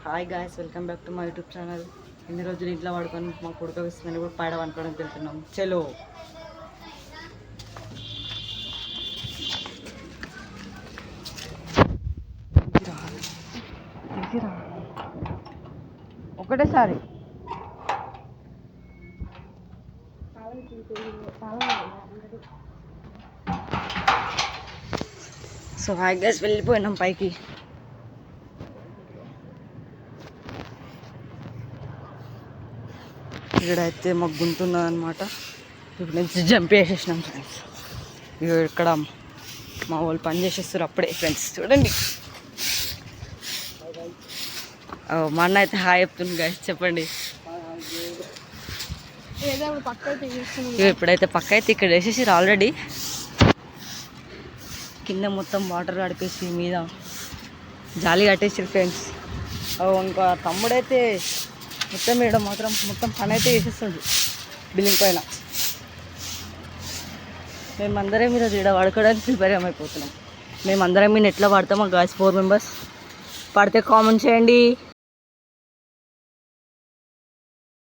Hi guys, welcome back to my YouTube channel. ఎన్ని రోజులు ఇంట్లో వాడుకొని మా కొడుకు వస్తుందని కూడా పాడ అనుకోవడానికి వెళ్తున్నాం. చలో ఒకటేసారి సో హాయ్ గాయస్, వెళ్ళిపోయినాం పైకి. ఇక్కడైతే మాకు గుంతున్నది అనమాట. ఇప్పుడు నుంచి జంప్ వేసేసినాం ఫ్రెండ్స్. ఇక్కడ మా వాళ్ళు పని చేసేస్తారు అప్పుడే ఫ్రెండ్స్. చూడండి, మా అన్న అయితే హాయ్ చెప్తుంది. గాయస్ చెప్పండి. ఇప్పుడైతే పక్క అయితే ఇక్కడ వేసేసారు ఆల్రెడీ. కింద మొత్తం వాటర్ అడిపేసి మీద జాలి కట్టేసారు ఫ్రెండ్స్. ఇంకా తమ్ముడైతే మొత్తం వేయడం మాత్రం మొత్తం పని అయితే వేసేస్తుంది బిల్డింగ్ పైన. మేమందరం మీరు ఈడ వాడుకోవడానికి ప్రిపేర్ అయిపోతున్నాం. మేమందరం మీరు ఎట్లా వాడతామో గాయస్ 4 మెంబర్స్ పడితే కామెంట్ చేయండి.